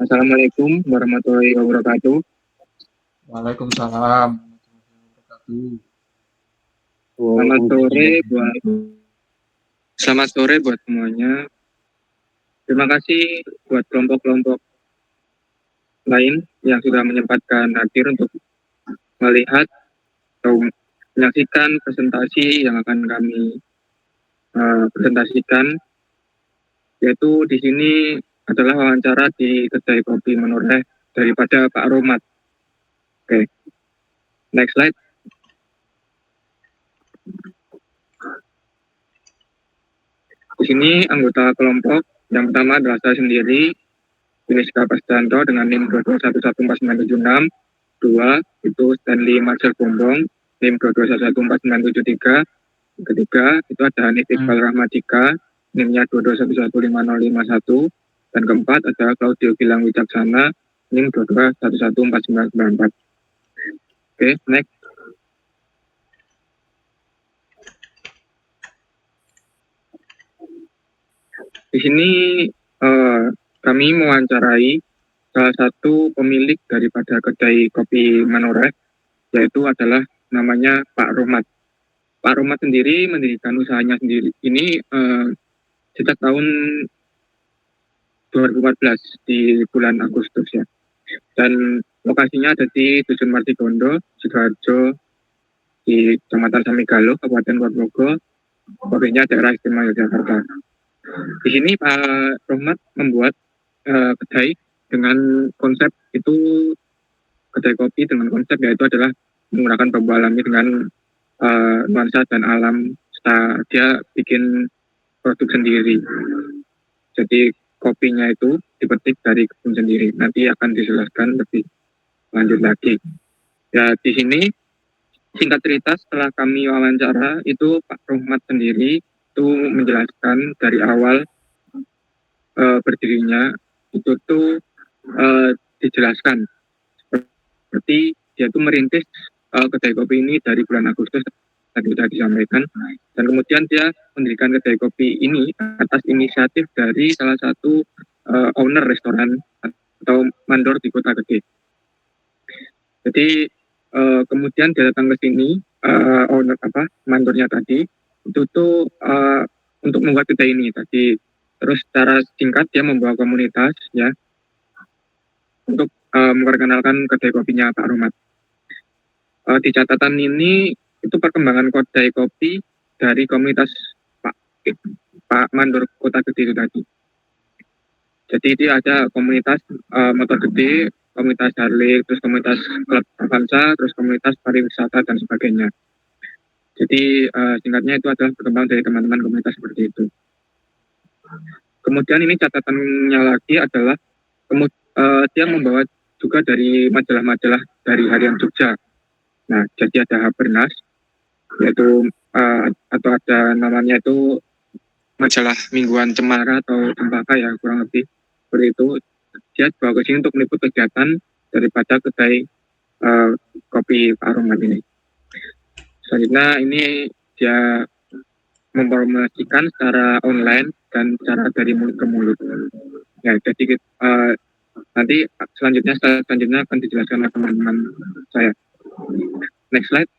Assalamualaikum warahmatullahi wabarakatuh. Waalaikumsalam warahmatullahi wabarakatuh. Selamat sore buat Selamat sore buat semuanya. Terima kasih buat kelompok-kelompok lain yang sudah menyempatkan hadir untuk melihat atau menyaksikan presentasi yang akan kami presentasikan, yaitu di sini adalah wawancara di kedai kopi Menoreh daripada Pak Romat. Oke, next slide. Di sini anggota kelompok yang pertama adalah saya sendiri, Yuniska Pasdanto dengan NIM 2211496. Dua itu Stanley Marcel Bombong NIM 2214973. Ketiga itu ada Hanif Iqbal Rahmadika NIM-nya 2211501. Dan keempat ada Claudio Gilang Wicaksana NIM 2214994. Oke, next. Di sini kami mewawancarai salah satu pemilik daripada kedai kopi Menoreh, yaitu adalah namanya Pak Romat. Pak Romat sendiri mendirikan usahanya sendiri ini sejak tahun 2014 di bulan Agustus ya. Dan lokasinya ada di Dusun Martigondo, Sidoarjo, di Kecamatan Samigalo, Kabupaten Ponorogo, kopinya daerah istimewa Yogyakarta. Di sini Pak Romat membuat kedai dengan konsep itu, kedai kopi dengan konsep yaitu adalah menggunakan bambu alami dengan nuansa dan alam. Dia bikin produk sendiri. Jadi kopinya itu dipetik dari kebun sendiri. Nanti akan dijelaskan lebih lanjut lagi. Ya, di sini singkat cerita setelah kami wawancara itu Pak Romat sendiri itu menjelaskan dari awal berdirinya itu tuh dijelaskan seperti dia tuh merintis kedai kopi ini dari bulan Agustus tadi sudah disampaikan, dan kemudian dia mendirikan kedai kopi ini atas inisiatif dari salah satu owner restoran atau mandor di Kota Gede. Jadi kemudian dia datang ke sini, mandornya tadi itu tuh untuk membuat kedai ini tadi. Terus secara singkat dia membawa komunitas ya untuk memperkenalkan kedai kopinya Pak Romat. Di catatan ini itu perkembangan kedai kopi dari komunitas Pak Mandor Kota Gede itu tadi. Jadi dia ada komunitas motor gede, komunitas Harley, terus komunitas klub Avanza, terus komunitas pariwisata dan sebagainya. Jadi singkatnya itu adalah berkembang dari teman-teman komunitas seperti itu. Kemudian ini catatannya lagi adalah dia membawa juga dari majalah-majalah dari harian Jogja. Nah, jadi ada Habernas, yaitu atau ada namanya itu majalah mingguan Cemara atau Cempaka ya kurang lebih seperti itu. Dia bawa ke sini untuk meliput kegiatan daripada kedai kopi Pak Romat ini. Selanjutnya ini dia mempromosikan secara online dan secara dari mulut ke mulut. Ya, jadi nanti selanjutnya akan dijelaskan oleh teman-teman saya. Next slide.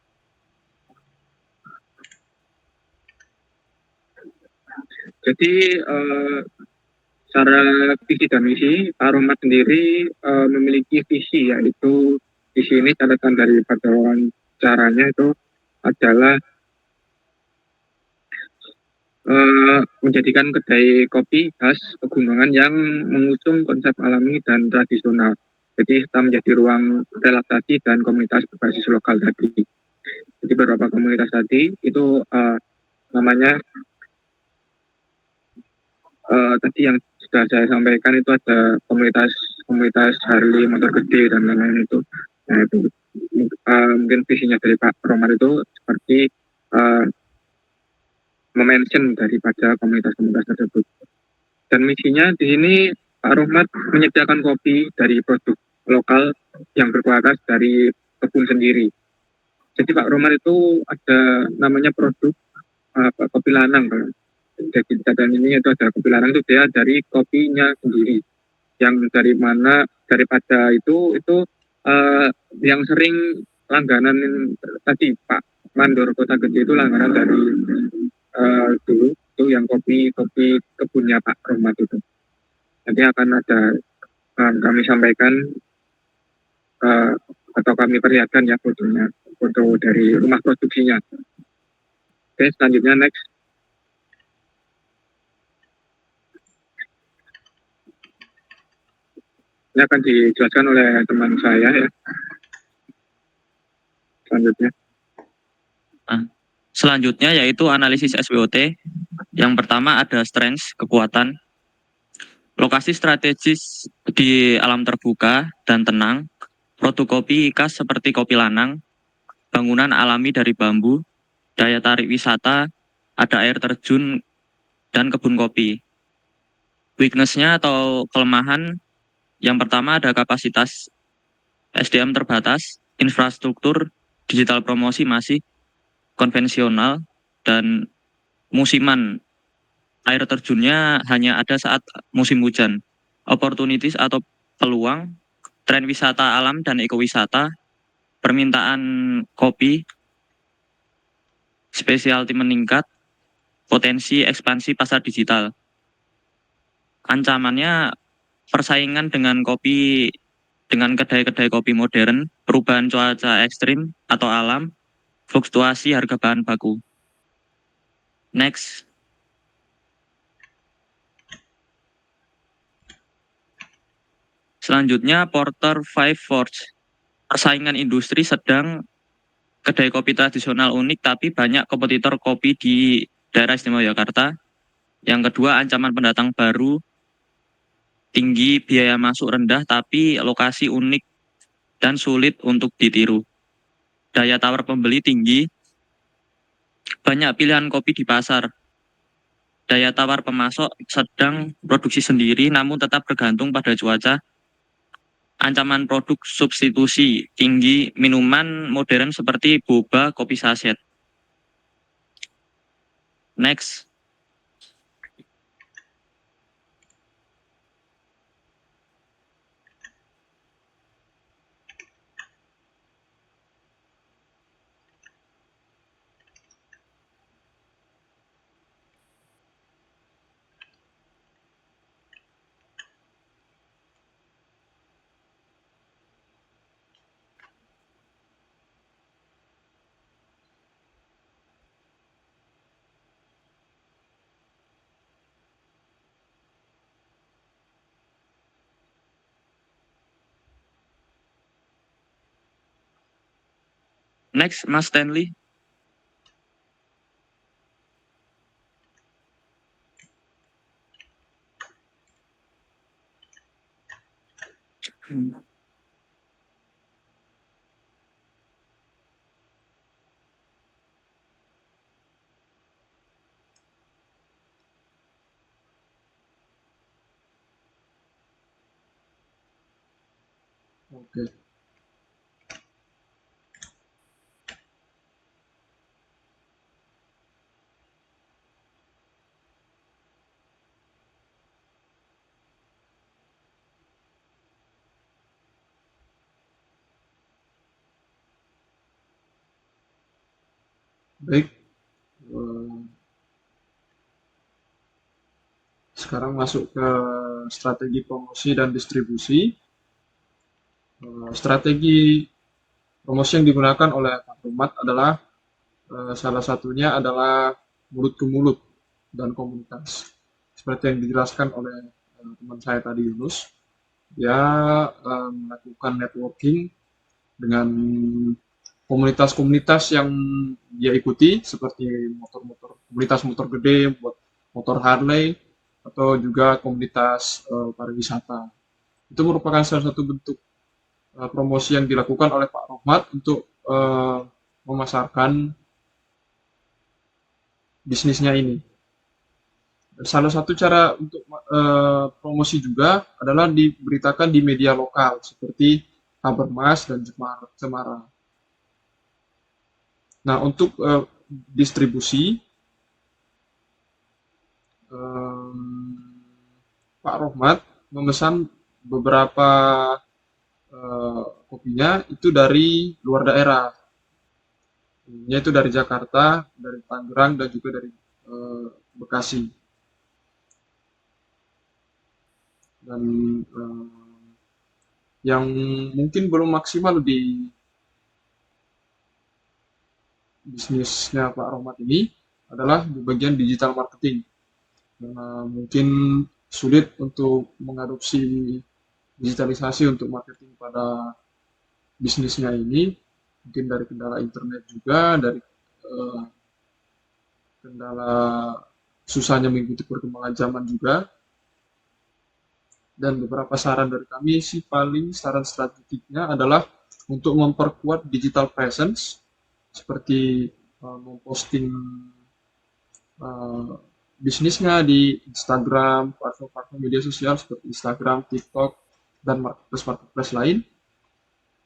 Jadi secara visi dan misi Pak Romat sendiri memiliki visi, yaitu di sini catatan dari pada wawancaranya itu adalah menjadikan kedai kopi khas pegunungan yang mengusung konsep alami dan tradisional. Jadi kita menjadi ruang relaksasi dan komunitas berbasis lokal tadi. Jadi beberapa komunitas tadi itu namanya tadi yang sudah saya sampaikan itu ada komunitas Harley, motor gede dan lain-lain itu. Nah itu mungkin visinya dari Pak Romat itu seperti memention daripada komunitas-komunitas tersebut. Dan misinya di sini Pak Romat menyediakan kopi dari produk lokal yang berkualitas dari kebun sendiri. Jadi Pak Romat itu ada namanya produk kopi lanang. Jadi catatan ini itu ada kopi lanang itu dia dari kopinya sendiri. yang dari mana daripada itu yang sering langganan tadi Pak Mandor Kota Gede itu langganan dari dulu itu yang kopi kebunnya Pak Rohmat itu. Nanti akan ada kami sampaikan atau kami perlihatkan ya fotonya, foto dari rumah produksinya. Oke, selanjutnya next. Ini akan dijelaskan oleh teman saya ya. Selanjutnya yaitu analisis SWOT. Yang pertama ada strengths, kekuatan. Lokasi strategis di alam terbuka dan tenang. Produk kopi khas seperti kopi lanang. Bangunan alami dari bambu. Daya tarik wisata, ada air terjun dan kebun kopi. Weakness-nya atau kelemahan, yang pertama ada kapasitas SDM terbatas, infrastruktur, digital promosi masih konvensional, dan musiman. Air terjunnya hanya ada saat musim hujan. Opportunities atau peluang, tren wisata alam dan ekowisata, permintaan kopi, specialty meningkat, potensi ekspansi pasar digital. Ancamannya persaingan dengan kedai-kedai kopi modern, perubahan cuaca ekstrim atau alam, fluktuasi harga bahan baku. Next. Selanjutnya Porter 5 Forge. Persaingan industri sedang, kedai kopi tradisional unik tapi banyak kompetitor kopi di daerah istimewa Yogyakarta. Yang kedua ancaman pendatang baru, tinggi biaya masuk rendah tapi lokasi unik dan sulit untuk ditiru. Daya tawar pembeli tinggi, banyak pilihan kopi di pasar. Daya tawar pemasok sedang, produksi sendiri namun tetap bergantung pada cuaca. Ancaman produk substitusi tinggi, minuman modern seperti boba, kopi saset. Next. Next, Mas Stanley. Oke. Baik. Sekarang masuk ke strategi promosi dan distribusi. Strategi promosi yang digunakan oleh Pak Rumat adalah salah satunya adalah mulut ke mulut dan komunitas. Seperti yang dijelaskan oleh teman saya tadi Yunus, dia melakukan networking dengan komunitas-komunitas yang dia ikuti seperti komunitas motor gede, buat motor Harley, atau juga komunitas pariwisata. Itu merupakan salah satu bentuk promosi yang dilakukan oleh Pak Rohmat untuk memasarkan bisnisnya ini. Salah satu cara untuk promosi juga adalah diberitakan di media lokal seperti Habermas dan Cemara. Nah, untuk distribusi, Pak Rohmat memesan beberapa kopinya itu dari luar daerah, yaitu dari Jakarta, dari Tangerang, dan juga dari Bekasi. Dan yang mungkin belum maksimal di bisnisnya Pak Rohmat ini adalah di bagian digital marketing. Karena mungkin sulit untuk mengadopsi digitalisasi untuk marketing pada bisnisnya ini, mungkin dari kendala internet juga, dari kendala susahnya mengikuti perkembangan zaman juga. Dan beberapa saran dari kami sih, paling saran strategiknya adalah untuk memperkuat digital presence, seperti memposting bisnisnya di Instagram, platform media sosial seperti Instagram, TikTok, dan marketplace lain,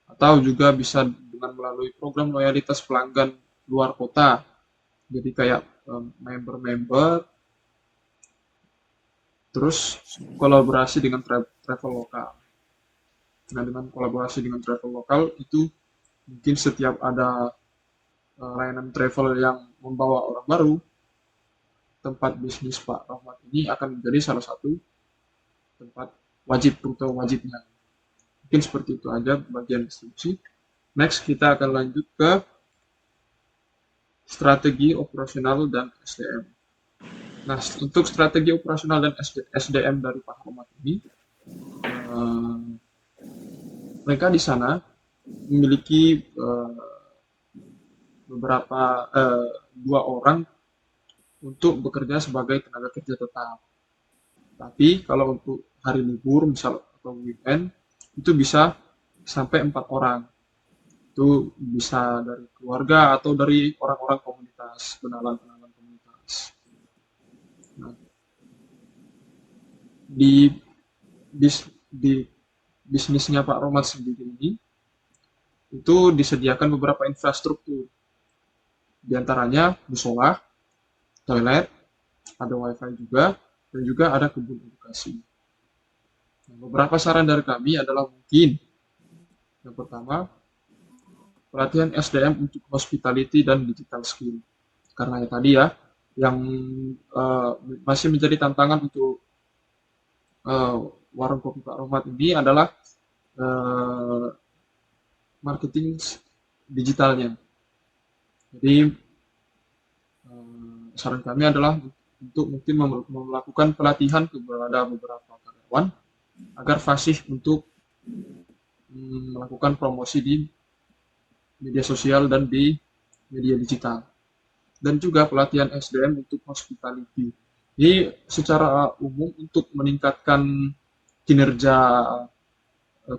atau juga bisa dengan melalui program loyalitas pelanggan luar kota, jadi kayak member-member, terus kolaborasi dengan travel lokal. Nah, dengan kolaborasi dengan travel lokal itu mungkin setiap ada layanan travel yang membawa orang baru, tempat bisnis Pak Rohmat ini akan menjadi salah satu tempat wajib, rute wajibnya. Mungkin seperti itu aja bagian distribusi. Next kita akan lanjut ke strategi operasional dan SDM. Nah, untuk strategi operasional dan SDM dari Pak Rohmat ini, mereka di sana memiliki beberapa 2 orang untuk bekerja sebagai tenaga kerja tetap. Tapi kalau untuk hari libur misal atau weekend itu bisa sampai 4 orang. Itu bisa dari keluarga atau dari orang-orang komunitas, kenalan-kenalan komunitas. Nah, di bisnisnya Pak Rohmat sendiri ini itu disediakan beberapa infrastruktur. Di antaranya musola, toilet, ada wifi juga, dan juga ada kebun edukasi. Nah, beberapa saran dari kami adalah mungkin yang pertama, pelatihan SDM untuk hospitality dan digital skill. Karena ya tadi ya, yang masih menjadi tantangan untuk warung kopi Pak Rohmat ini adalah marketing digitalnya. Jadi saran kami adalah untuk mungkin melakukan pelatihan kepada beberapa karyawan agar fasih untuk melakukan promosi di media sosial dan di media digital. Dan juga pelatihan SDM untuk hospitality. Jadi secara umum untuk meningkatkan kinerja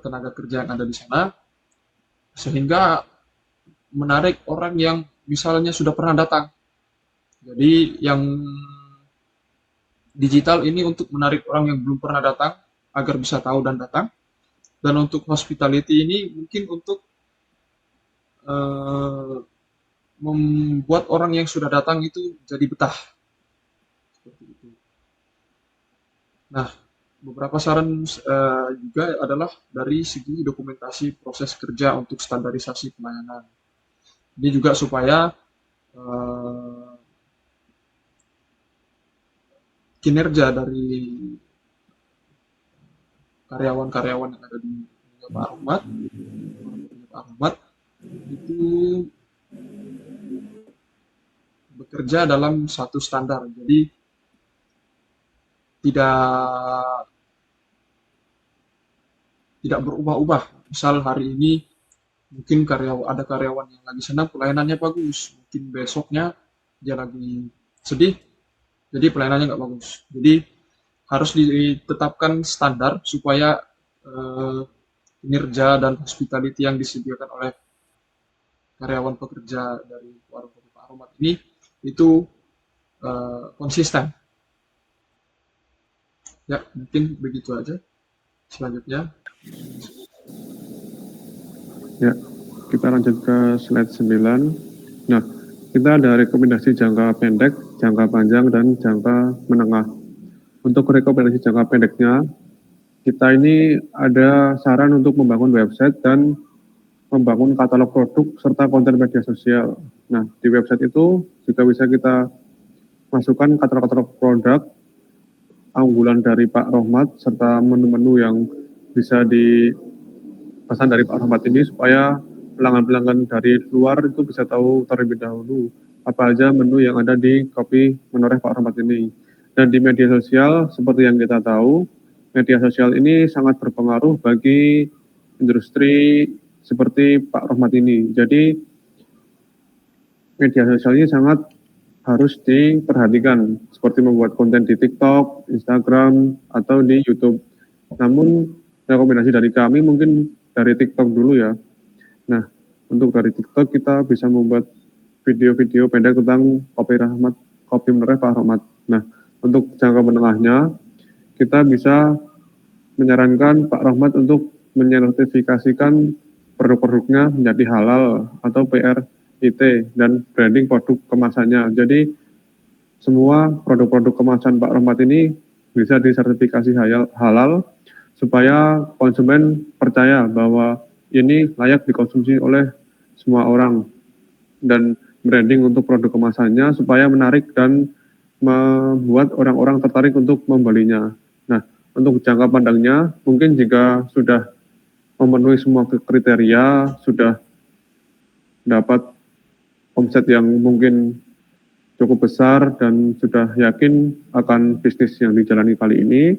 tenaga kerja yang ada di sana, sehingga menarik orang yang misalnya sudah pernah datang. Jadi yang digital ini untuk menarik orang yang belum pernah datang agar bisa tahu dan datang. Dan untuk hospitality ini mungkin untuk membuat orang yang sudah datang itu jadi betah. Seperti itu. Nah, beberapa saran juga adalah dari segi dokumentasi proses kerja untuk standarisasi pelayanan. Ini juga supaya kinerja dari karyawan-karyawan yang ada di Pak Rohmat itu bekerja dalam satu standar. Jadi tidak berubah-ubah. Misal hari ini mungkin ada karyawan yang lagi senang, pelayanannya bagus. Mungkin besoknya dia lagi sedih, jadi pelayanannya nggak bagus. Jadi harus ditetapkan standar supaya kinerja dan hospitality yang disediakan oleh karyawan pekerja dari warung kopi Pak Rohmat ini itu konsisten. Ya, mungkin begitu aja. Selanjutnya. Ya, kita lanjut ke slide 9. Nah, kita ada rekomendasi jangka pendek, jangka panjang, dan jangka menengah. Untuk rekomendasi jangka pendeknya, kita ini ada saran untuk membangun website dan membangun katalog produk serta konten media sosial. Nah, di website itu juga bisa kita masukkan katalog-katalog produk unggulan dari Pak Rohmat serta menu-menu yang bisa dipesan dari Pak Rohmat ini supaya pelanggan-pelanggan dari luar itu bisa tahu terlebih dahulu apa aja menu yang ada di kopi menoreh Pak Rohmat ini. Dan di media sosial, seperti yang kita tahu, media sosial ini sangat berpengaruh bagi industri seperti Pak Rohmat ini. Jadi media sosial ini sangat harus diperhatikan, seperti membuat konten di TikTok, Instagram, atau di YouTube. Namun rekomendasi dari kami mungkin dari TikTok dulu ya. Nah, untuk dari TikTok kita bisa membuat video-video pendek tentang kopi menoreh Pak Rohmat. Nah, untuk jangka menengahnya, kita bisa menyarankan Pak Rohmat untuk menyertifikasikan produk-produknya menjadi halal atau PRIT dan branding produk kemasannya. Jadi semua produk-produk kemasan Pak Rohmat ini bisa disertifikasi halal supaya konsumen percaya bahwa ini layak dikonsumsi oleh semua orang, dan branding untuk produk kemasannya supaya menarik dan membuat orang-orang tertarik untuk membelinya. Nah, untuk jangka pandangnya, mungkin jika sudah memenuhi semua kriteria, sudah dapat omset yang mungkin cukup besar dan sudah yakin akan bisnis yang dijalani kali ini,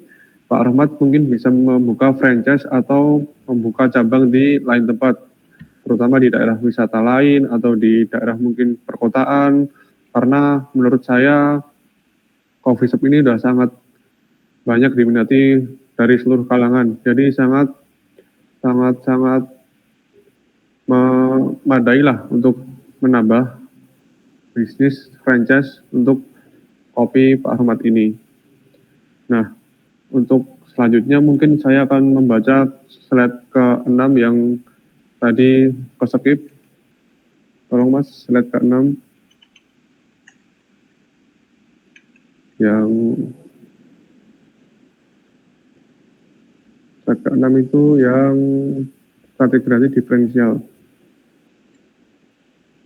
Pak Rohmat mungkin bisa membuka franchise atau membuka cabang di lain tempat, terutama di daerah wisata lain atau di daerah mungkin perkotaan, karena menurut saya coffee shop ini sudah sangat banyak diminati dari seluruh kalangan. Jadi sangat memadai lah untuk menambah bisnis franchise untuk kopi Pak Rohmat ini. Nah, untuk selanjutnya mungkin saya akan membaca slide ke-6 yang tadi ke-skip. Tolong Mas, slide ke-6. Yang slide ke-6 itu yang stratigrasi diferensial.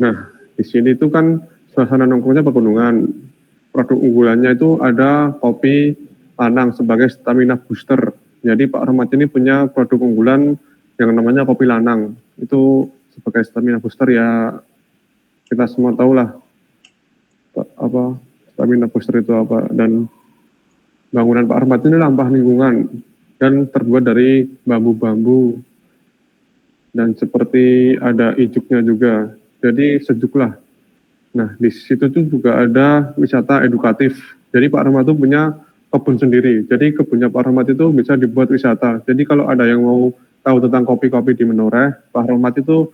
Nah, di sini itu kan suasana nongkrongnya pegunungan. Produk unggulannya itu ada kopi lanang sebagai stamina booster. Jadi Pak Rohmat ini punya produk unggulan yang namanya kopi lanang. Itu sebagai stamina booster ya, kita semua tahu lah apa stamina booster itu apa. Dan bangunan Pak Rohmat ini lampah lingkungan dan terbuat dari bambu-bambu dan seperti ada ijuknya juga. Jadi sejuk lah. Nah, di situ tuh juga ada wisata edukatif. Jadi Pak Rohmat itu punya kebun sendiri. Jadi kebunnya Pak Rohmat itu bisa dibuat wisata. Jadi kalau ada yang mau tahu tentang kopi-kopi di Menoreh, Pak Rohmat itu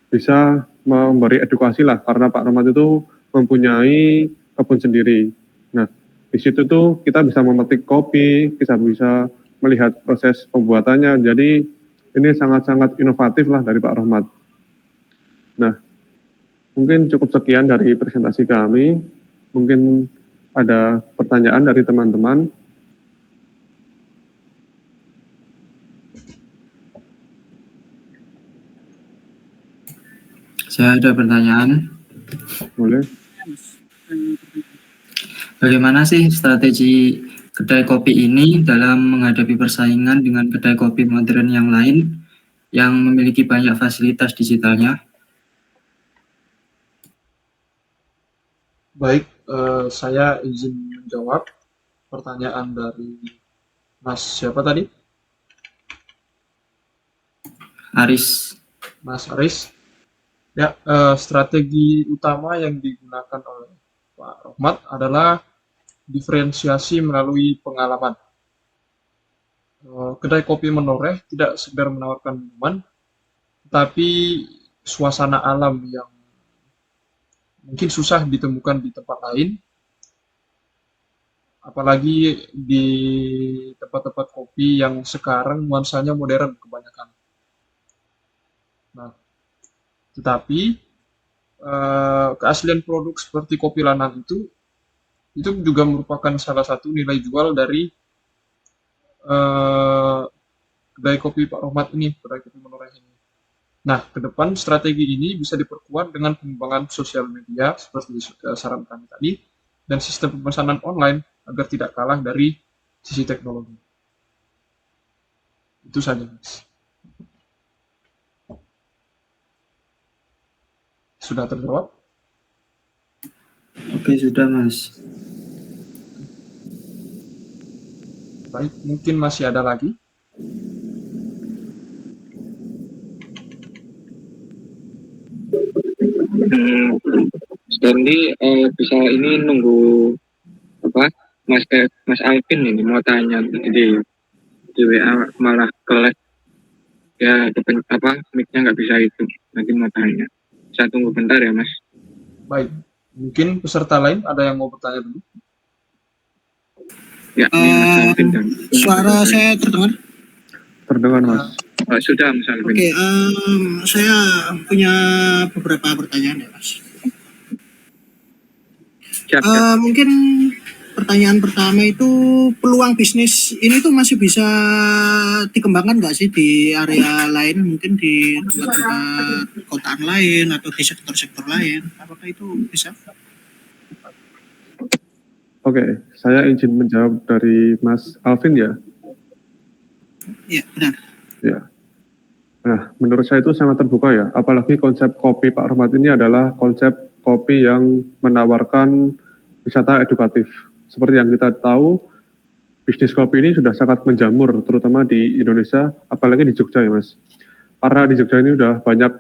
bisa memberi edukasi lah, karena Pak Rohmat itu mempunyai kebun sendiri. Nah, di situ tuh kita bisa memetik kopi, kita bisa melihat proses pembuatannya. Jadi ini sangat-sangat inovatif lah dari Pak Rohmat. Nah, mungkin cukup sekian dari presentasi kami. Mungkin ada pertanyaan dari teman-teman. Saya ada pertanyaan. Boleh. Bagaimana sih strategi kedai kopi ini dalam menghadapi persaingan dengan kedai kopi modern yang lain yang memiliki banyak fasilitas digitalnya? Baik, saya izin menjawab pertanyaan dari Mas siapa tadi? Aris. Mas Aris. Ya, strategi utama yang digunakan oleh Pak Rohmat adalah diferensiasi melalui pengalaman. Kedai kopi Menoreh tidak sekedar menawarkan minuman, tetapi suasana alam yang mungkin susah ditemukan di tempat lain, apalagi di tempat-tempat kopi yang sekarang nuansanya modern kebanyakan. Nah, tetapi keaslian produk seperti kopi lanang itu juga merupakan salah satu nilai jual dari kedai kopi Pak Rohmat ini, kedai kopi Menoreh ini. Nah, ke depan strategi ini bisa diperkuat dengan pengembangan sosial media seperti saran kami tadi dan sistem pemesanan online agar tidak kalah dari sisi teknologi. Itu saja, Mas. Sudah terjawab? Oke, sudah Mas. Baik, mungkin masih ada lagi. Stanley bisa ini nunggu apa Mas Alvin ini mau tanya di WA malah kelek ya mic-nya nggak bisa itu, nanti mau tanya. Saya tunggu bentar ya Mas. Baik, mungkin peserta lain ada yang mau bertanya dulu? Ya, ini Mas Alvin dan Suara saya terdengar? Terdengar, Mas. sudah Mas Alvin. Oke, saya punya beberapa pertanyaan ya Mas. Siap. Mungkin pertanyaan pertama itu, peluang bisnis ini tuh masih bisa dikembangkan nggak sih di area lain, mungkin di tempat-tempat kotaan lain atau di sektor-sektor lain? Apakah itu bisa? Oke, saya izin menjawab dari Mas Alvin ya. Iya, benar. Ya. Nah, menurut saya itu sangat terbuka ya. Apalagi konsep kopi Pak Rohmat ini adalah konsep kopi yang menawarkan wisata edukatif. Seperti yang kita tahu, bisnis kopi ini sudah sangat menjamur, terutama di Indonesia, apalagi di Jogja ya Mas. Karena di Jogja ini udah banyak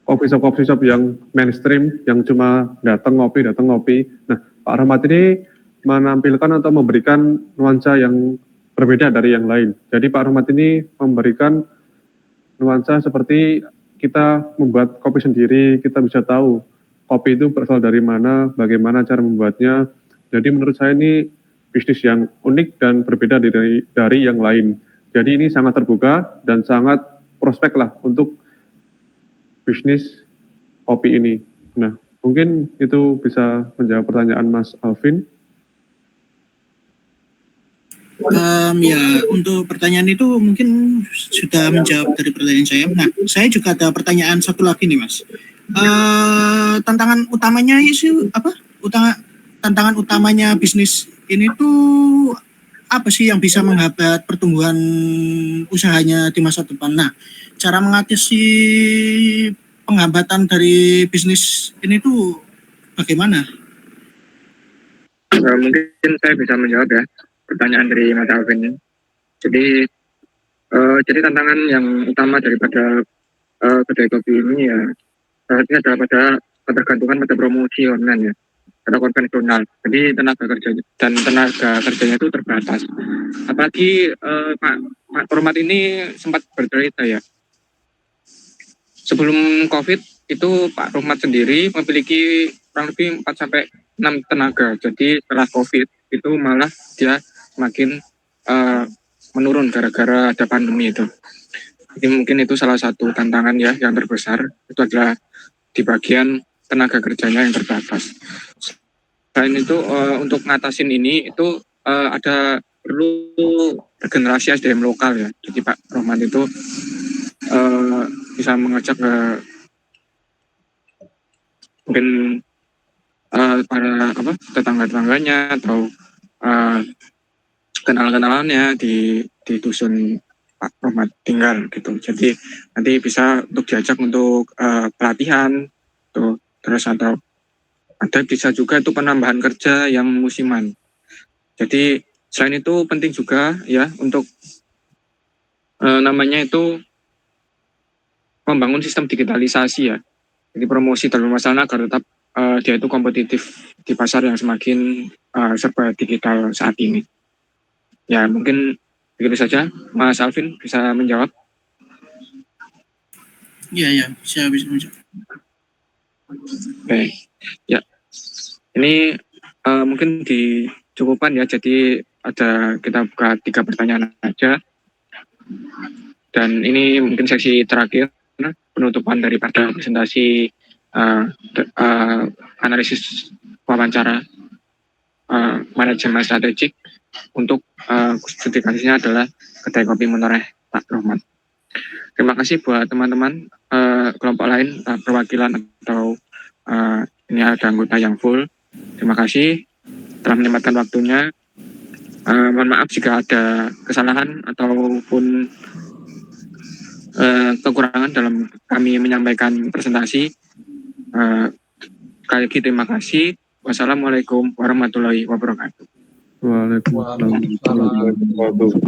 coffee shop yang mainstream, yang cuma datang ngopi. Nah, Pak Rohmat ini menampilkan atau memberikan nuansa yang berbeda dari yang lain. Jadi Pak Rohmat ini memberikan nuansa seperti kita membuat kopi sendiri, kita bisa tahu kopi itu berasal dari mana, bagaimana cara membuatnya. Jadi menurut saya ini bisnis yang unik dan berbeda dari yang lain. Jadi ini sangat terbuka dan sangat prospek lah untuk bisnis kopi ini. Nah, mungkin itu bisa menjawab pertanyaan Mas Alvin. Ya, untuk pertanyaan itu mungkin sudah menjawab dari pertanyaan saya. Nah, saya juga ada pertanyaan satu lagi nih, Mas. Tantangan utamanya itu apa? Tantangan utamanya bisnis ini tuh apa sih yang bisa menghambat pertumbuhan usahanya di masa depan? Nah, cara mengatasi penghambatan dari bisnis ini tuh bagaimana? Mungkin saya bisa menjawab ya pertanyaan dari Mas Alvin ini. Jadi tantangan yang utama daripada kedai kopi ini ya saatnya adalah pada ketergantungan pada promosi online ya, pada konvensional. Jadi tenaga kerjanya itu terbatas. Apalagi Pak Rohmat ini sempat bercerita ya, sebelum COVID itu Pak Rohmat sendiri memiliki kurang lebih 4-6 tenaga. Jadi setelah COVID itu malah dia semakin menurun gara-gara ada pandemi itu. Jadi mungkin itu salah satu tantangan ya yang terbesar, itu adalah di bagian tenaga kerjanya yang terbatas. Selain itu untuk ngatasin ini itu ada perlu regenerasi SDM lokal ya. Jadi Pak Rohmat itu bisa mengajak ke mungkin para tetangga-tetangganya atau kenalan-kenalannya di dusun Pak Rohmat tinggal gitu. Jadi nanti bisa untuk diajak untuk pelatihan tuh, terus atau ada bisa juga itu penambahan kerja yang musiman. Jadi selain itu penting juga ya untuk namanya itu membangun sistem digitalisasi ya. Jadi promosi dalam masalah agar tetap dia itu kompetitif di pasar yang semakin serba digital saat ini. Ya mungkin begitu saja, Mas Alvin bisa menjawab. Iya, saya bisa menjawab. Oke, ya ini mungkin dicukupkan ya. Jadi kita buka 3 pertanyaan aja. Dan ini mungkin seksi terakhir penutupan daripada presentasi analisis wawancara manajemen strategik untuk spesifikasinya adalah kedai kopi Menoreh Pak Rohmat. Terima kasih buat teman-teman kelompok lain, perwakilan atau ini ada anggota yang full. Terima kasih telah menyempatkan waktunya. Mohon maaf jika ada kesalahan ataupun kekurangan dalam kami menyampaikan presentasi. Sekali lagi terima kasih. Wassalamualaikum warahmatullahi wabarakatuh. Waalaikumsalam warahmatullahi wabarakatuh.